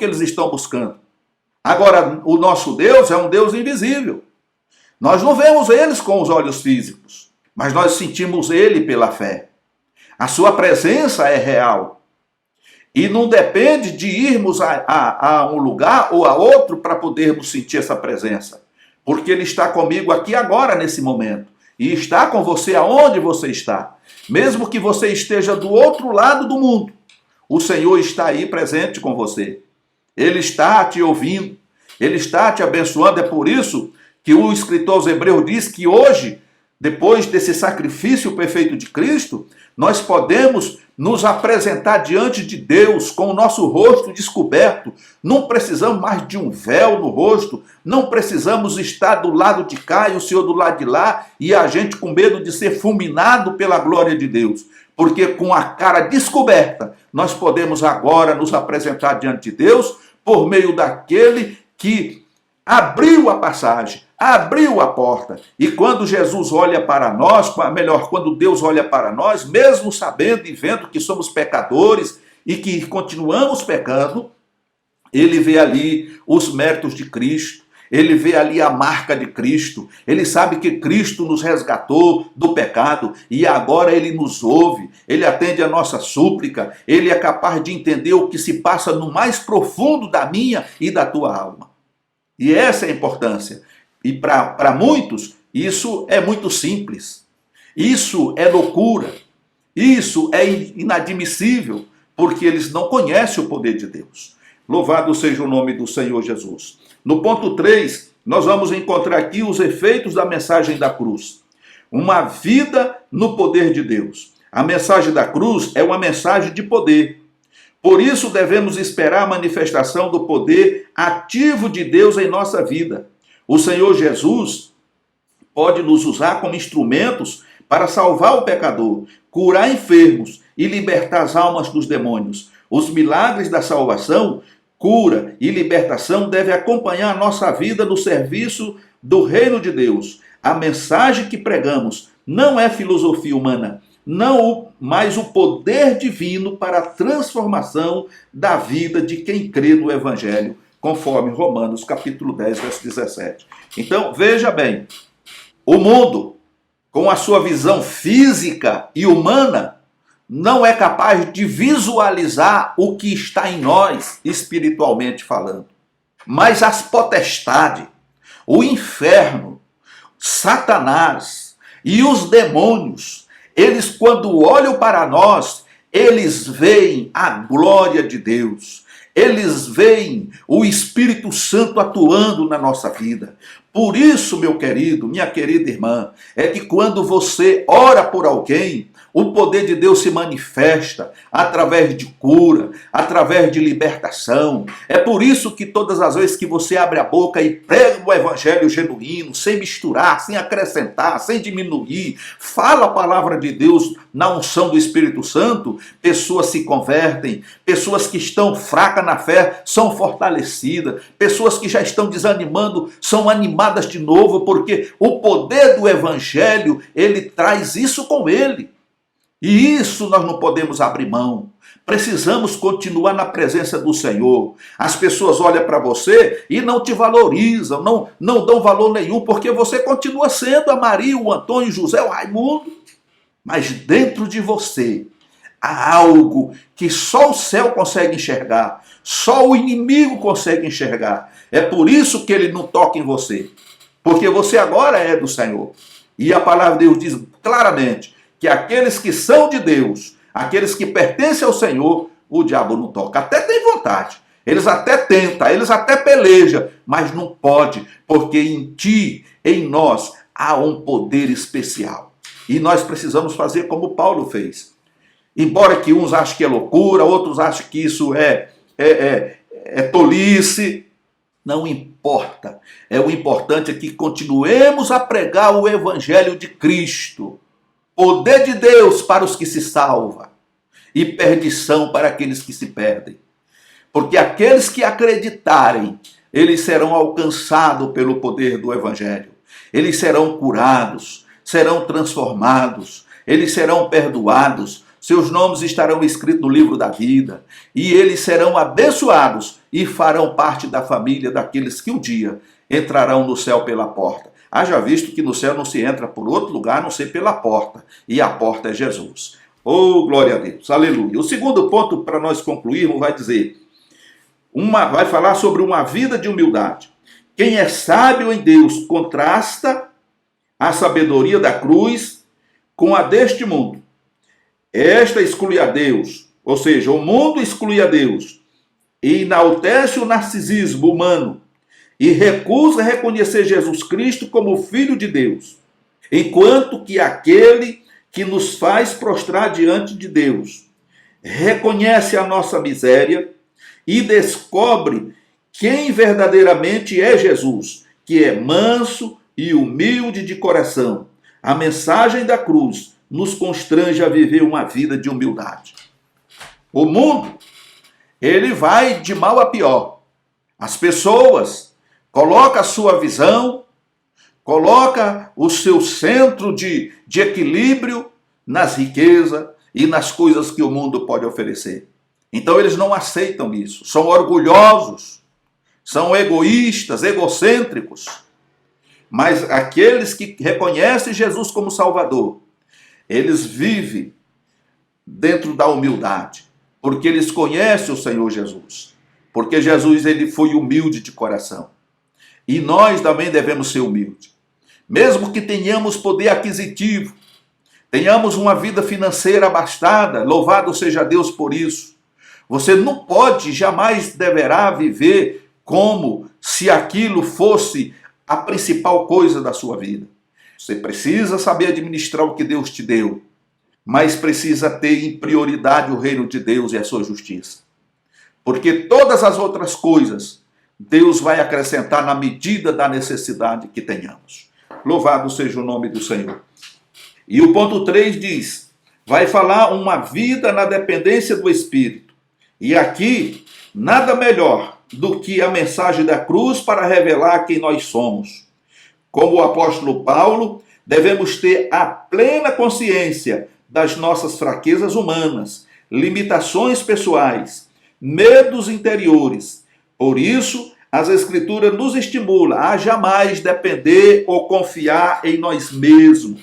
A: eles estão buscando. Agora, o nosso Deus é um Deus invisível. Nós não vemos eles com os olhos físicos, mas nós sentimos ele pela fé. A sua presença é real. E não depende de irmos a um lugar ou a outro para podermos sentir essa presença. Porque ele está comigo aqui agora, nesse momento. E está com você aonde você está. Mesmo que você esteja do outro lado do mundo, o Senhor está aí presente com você. Ele está te ouvindo. Ele está te abençoando. É por isso que o escritor aos Hebreus diz que hoje, depois desse sacrifício perfeito de Cristo, nós podemos nos apresentar diante de Deus com o nosso rosto descoberto. Não precisamos mais de um véu no rosto, não precisamos estar do lado de cá e o Senhor do lado de lá, e a gente com medo de ser fulminado pela glória de Deus. Porque com a cara descoberta, nós podemos agora nos apresentar diante de Deus por meio daquele que abriu a passagem, abriu a porta. E quando Jesus olha para nós, melhor, quando Deus olha para nós, mesmo sabendo e vendo que somos pecadores e que continuamos pecando, ele vê ali os méritos de Cristo, ele vê ali a marca de Cristo, ele sabe que Cristo nos resgatou do pecado e agora ele nos ouve, ele atende a nossa súplica, ele é capaz de entender o que se passa no mais profundo da minha e da tua alma. E essa é a importância. E para muitos, isso é muito simples, isso é loucura, isso é inadmissível, porque eles não conhecem o poder de Deus. Louvado seja o nome do Senhor Jesus. No ponto 3, nós vamos encontrar aqui os efeitos da mensagem da cruz. Uma vida no poder de Deus. A mensagem da cruz é uma mensagem de poder. Por isso devemos esperar a manifestação do poder ativo de Deus em nossa vida. O Senhor Jesus pode nos usar como instrumentos para salvar o pecador, curar enfermos e libertar as almas dos demônios. Os milagres da salvação, cura e libertação devem acompanhar a nossa vida no serviço do reino de Deus. A mensagem que pregamos não é filosofia humana, mas o poder divino para a transformação da vida de quem crê no Evangelho, conforme Romanos capítulo 10, verso 17. Então, veja bem, o mundo, com a sua visão física e humana, não é capaz de visualizar o que está em nós, espiritualmente falando. Mas as potestades, o inferno, Satanás e os demônios, eles quando olham para nós, eles veem a glória de Deus. Eles veem o Espírito Santo atuando na nossa vida. Por isso, meu querido, minha querida irmã, é que quando você ora por alguém, o poder de Deus se manifesta através de cura, através de libertação. É por isso que todas as vezes que você abre a boca e prega o evangelho genuíno, sem misturar, sem acrescentar, sem diminuir, fala a palavra de Deus na unção do Espírito Santo, pessoas se convertem, pessoas que estão fracas na fé são fortalecidas, pessoas que já estão desanimando são animadas de novo, porque o poder do evangelho, ele traz isso com ele. E isso nós não podemos abrir mão. Precisamos continuar na presença do Senhor. As pessoas olham para você e não te valorizam, não dão valor nenhum, porque você continua sendo a Maria, o Antônio, o José, o Raimundo. Mas dentro de você há algo que só o céu consegue enxergar, só o inimigo consegue enxergar. É por isso que ele não toca em você, porque você agora é do Senhor. E a palavra de Deus diz claramente que aqueles que são de Deus, aqueles que pertencem ao Senhor, o diabo não toca. Até tem vontade, eles até tentam, eles até pelejam, mas não pode, porque em ti, em nós, há um poder especial. E nós precisamos fazer como Paulo fez. Embora que uns achem que é loucura, outros achem que isso é tolice, não importa. O importante é que continuemos a pregar o Evangelho de Cristo. Poder de Deus para os que se salvam e perdição para aqueles que se perdem. Porque aqueles que acreditarem, eles serão alcançados pelo poder do Evangelho. Eles serão curados, serão transformados, eles serão perdoados, seus nomes estarão escritos no livro da vida e eles serão abençoados e farão parte da família daqueles que um dia entrarão no céu pela porta. Haja visto que no céu não se entra por outro lugar, a não ser pela porta. E a porta é Jesus. Oh, glória a Deus. Aleluia. O segundo ponto, para nós concluirmos, vai falar sobre uma vida de humildade. Quem é sábio em Deus contrasta a sabedoria da cruz com a deste mundo. Esta exclui a Deus, ou seja, o mundo exclui a Deus e enaltece o narcisismo humano e recusa reconhecer Jesus Cristo como Filho de Deus, enquanto que aquele que nos faz prostrar diante de Deus reconhece a nossa miséria e descobre quem verdadeiramente é Jesus, que é manso e humilde de coração. A mensagem da cruz nos constrange a viver uma vida de humildade. O mundo, ele vai de mal a pior. As pessoas coloca a sua visão, coloca o seu centro de equilíbrio nas riquezas e nas coisas que o mundo pode oferecer. Então eles não aceitam isso, são orgulhosos, são egoístas, egocêntricos. Mas aqueles que reconhecem Jesus como Salvador, eles vivem dentro da humildade, porque eles conhecem o Senhor Jesus. Porque Jesus, ele foi humilde de coração. E nós também devemos ser humildes. Mesmo que tenhamos poder aquisitivo, tenhamos uma vida financeira abastada, louvado seja Deus por isso. Você não pode, jamais deverá viver como se aquilo fosse a principal coisa da sua vida. Você precisa saber administrar o que Deus te deu, mas precisa ter em prioridade o reino de Deus e a sua justiça. Porque todas as outras coisas, Deus vai acrescentar na medida da necessidade que tenhamos. Louvado seja o nome do Senhor. E o ponto 3 diz, vai falar uma vida na dependência do Espírito. E aqui, nada melhor do que a mensagem da cruz para revelar quem nós somos. Como o apóstolo Paulo, devemos ter a plena consciência das nossas fraquezas humanas, limitações pessoais, medos interiores. Por isso, as Escrituras nos estimulam a jamais depender ou confiar em nós mesmos,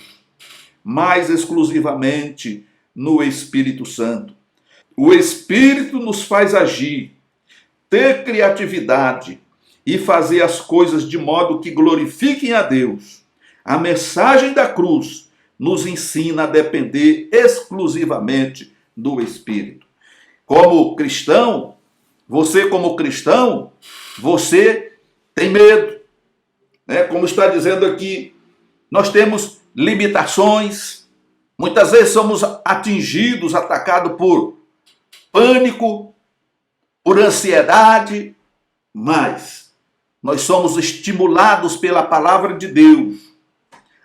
A: mas exclusivamente no Espírito Santo. O Espírito nos faz agir, ter criatividade e fazer as coisas de modo que glorifiquem a Deus. A mensagem da cruz nos ensina a depender exclusivamente do Espírito. Como cristão, você tem medo. Como está dizendo aqui, nós temos limitações. Muitas vezes somos atingidos, atacados por pânico, por ansiedade, mas nós somos estimulados pela palavra de Deus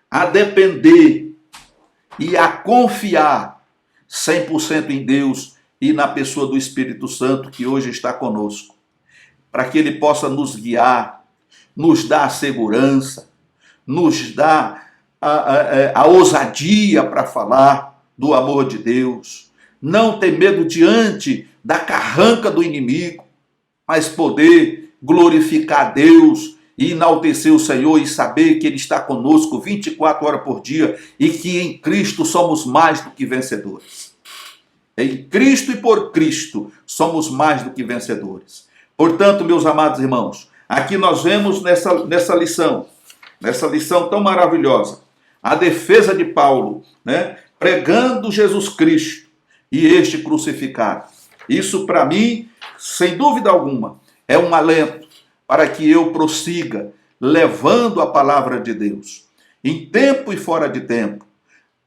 A: a depender e a confiar 100% em Deus e na pessoa do Espírito Santo que hoje está conosco, para que ele possa nos guiar, nos dar a segurança, nos dar a ousadia para falar do amor de Deus, não ter medo diante da carranca do inimigo, mas poder glorificar a Deus e enaltecer o Senhor e saber que Ele está conosco 24 horas por dia e que em Cristo somos mais do que vencedores. Em Cristo e por Cristo somos mais do que vencedores. Portanto, meus amados irmãos, aqui nós vemos nessa lição tão maravilhosa, a defesa de Paulo, pregando Jesus Cristo e este crucificado. Isso para mim, sem dúvida alguma, é um alento para que eu prossiga levando a palavra de Deus, em tempo e fora de tempo.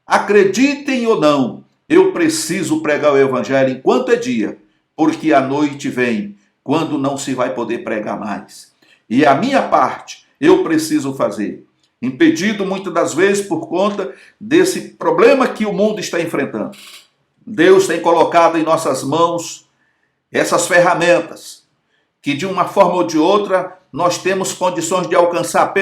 A: Acreditem ou não, eu preciso pregar o evangelho enquanto é dia, porque a noite vem, quando não se vai poder pregar mais. E a minha parte, eu preciso fazer, impedido muitas das vezes por conta desse problema que o mundo está enfrentando. Deus tem colocado em nossas mãos essas ferramentas, que de uma forma ou de outra nós temos condições de alcançar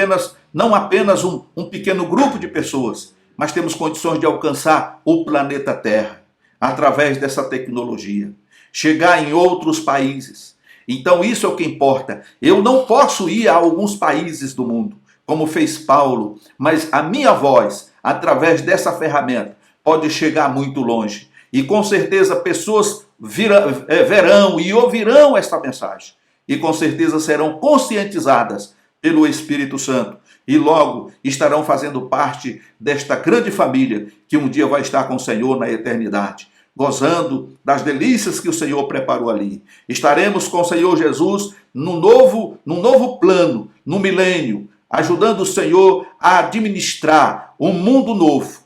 A: não apenas um pequeno grupo de pessoas, mas temos condições de alcançar o planeta Terra, através dessa tecnologia, chegar em outros países. Então isso é o que importa. Eu não posso ir a alguns países do mundo, como fez Paulo, mas a minha voz, através dessa ferramenta, pode chegar muito longe. E com certeza pessoas verão e ouvirão esta mensagem. E com certeza serão conscientizadas pelo Espírito Santo. E logo estarão fazendo parte desta grande família que um dia vai estar com o Senhor na eternidade, gozando das delícias que o Senhor preparou ali. Estaremos com o Senhor Jesus num novo plano, no milênio, ajudando o Senhor a administrar um mundo novo,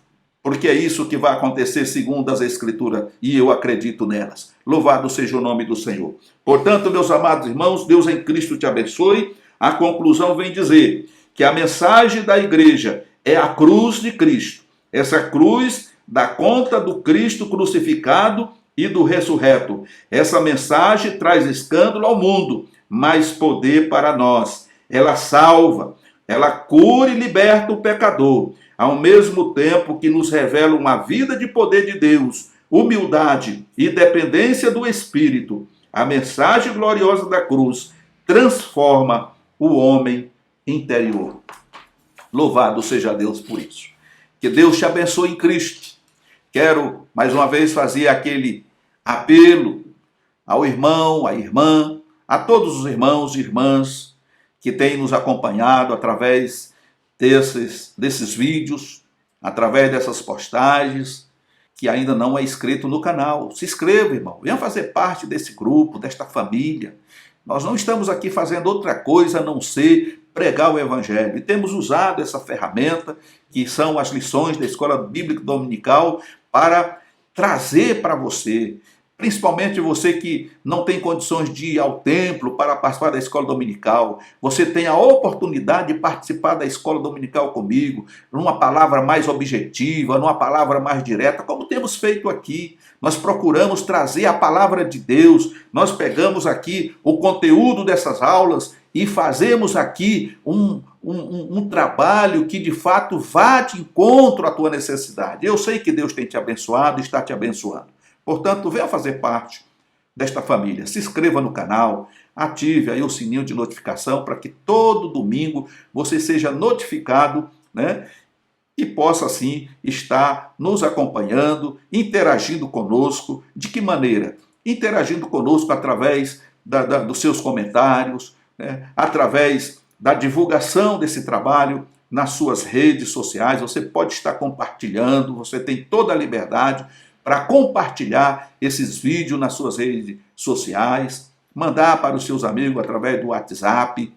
A: porque é isso que vai acontecer segundo as Escrituras, e eu acredito nelas. Louvado seja o nome do Senhor. Portanto, meus amados irmãos, Deus em Cristo te abençoe. A conclusão vem dizer que a mensagem da igreja é a cruz de Cristo. Essa cruz dá conta do Cristo crucificado e do ressurreto. Essa mensagem traz escândalo ao mundo, mas poder para nós. ela salva, ela cura e liberta o pecador, ao mesmo tempo que nos revela uma vida de poder de Deus, humildade e dependência do Espírito. A mensagem gloriosa da cruz transforma o homem interior. Louvado seja Deus por isso. Que Deus te abençoe em Cristo. Quero, mais uma vez, fazer aquele apelo ao irmão, à irmã, a todos os irmãos e irmãs que têm nos acompanhado através desses vídeos, através dessas postagens, que ainda não é inscrito no canal. Se inscreva, irmão. Venha fazer parte desse grupo, desta família. Nós não estamos aqui fazendo outra coisa a não ser pregar o Evangelho. E temos usado essa ferramenta, que são as lições da Escola Bíblica Dominical, para trazer para você, principalmente você que não tem condições de ir ao templo para participar da escola dominical, você tem a oportunidade de participar da escola dominical comigo, numa palavra mais objetiva, numa palavra mais direta, como temos feito aqui. Nós procuramos trazer a palavra de Deus, nós pegamos aqui o conteúdo dessas aulas e fazemos aqui um trabalho que de fato vá de encontro à tua necessidade. Eu sei que Deus tem te abençoado e está te abençoando. Portanto, venha fazer parte desta família. Se inscreva no canal, ative aí o sininho de notificação para que todo domingo você seja notificado, né? E possa assim estar nos acompanhando, interagindo conosco. De que maneira? Interagindo conosco através dos seus comentários, né? Através da divulgação desse trabalho nas suas redes sociais. Você pode estar compartilhando, você tem toda a liberdade para compartilhar esses vídeos nas suas redes sociais, mandar para os seus amigos através do WhatsApp,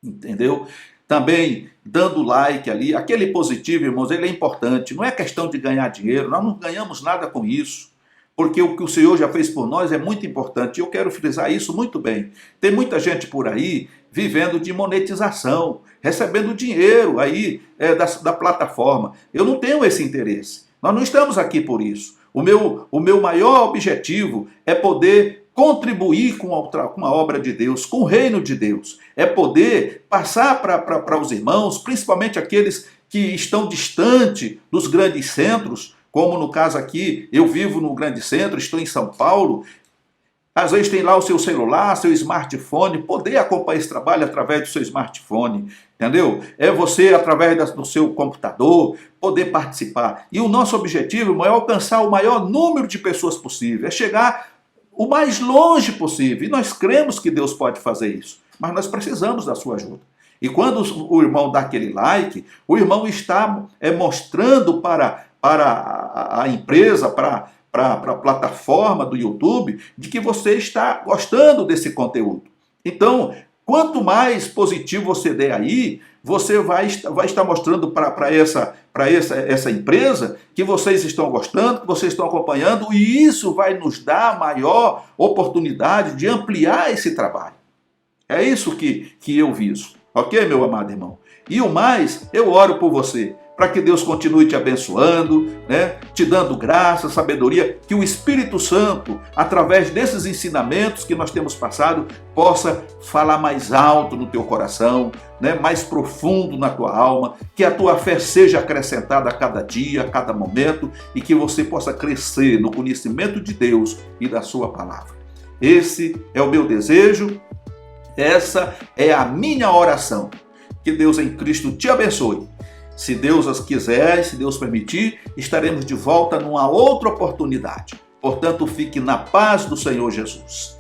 A: entendeu? Também dando like ali, aquele positivo, irmãos, ele é importante, não é questão de ganhar dinheiro, nós não ganhamos nada com isso, porque o que o Senhor já fez por nós é muito importante, e eu quero frisar isso muito bem. Tem muita gente por aí vivendo de monetização, recebendo dinheiro aí da plataforma. Eu não tenho esse interesse, nós não estamos aqui por isso. O meu maior objetivo é poder contribuir com a obra de Deus, com o reino de Deus. É poder passar para os irmãos, principalmente aqueles que estão distante dos grandes centros, como no caso aqui, eu vivo no grande centro, estou em São Paulo. Às vezes tem lá o seu celular, seu smartphone, poder acompanhar esse trabalho através do seu smartphone, entendeu? É você, através do seu computador, poder participar. E o nosso objetivo, irmão, é alcançar o maior número de pessoas possível, é chegar o mais longe possível. E nós cremos que Deus pode fazer isso, mas nós precisamos da sua ajuda. E quando o irmão dá aquele like, o irmão está mostrando para a empresa, para a plataforma do YouTube, de que você está gostando desse conteúdo. Então, quanto mais positivo você der aí, você vai estar mostrando para essa empresa que vocês estão gostando, que vocês estão acompanhando, e isso vai nos dar maior oportunidade de ampliar esse trabalho. É isso que eu viso. Ok, meu amado irmão? E o mais, eu oro por você, para que Deus continue te abençoando, né? Te dando graça, sabedoria, que o Espírito Santo, através desses ensinamentos que nós temos passado, possa falar mais alto no teu coração, né? Mais profundo na tua alma, que a tua fé seja acrescentada a cada dia, a cada momento, e que você possa crescer no conhecimento de Deus e da sua palavra. Esse é o meu desejo, essa é a minha oração. Que Deus em Cristo te abençoe. Se Deus as quiser, se Deus permitir, estaremos de volta numa outra oportunidade. Portanto, fique na paz do Senhor Jesus.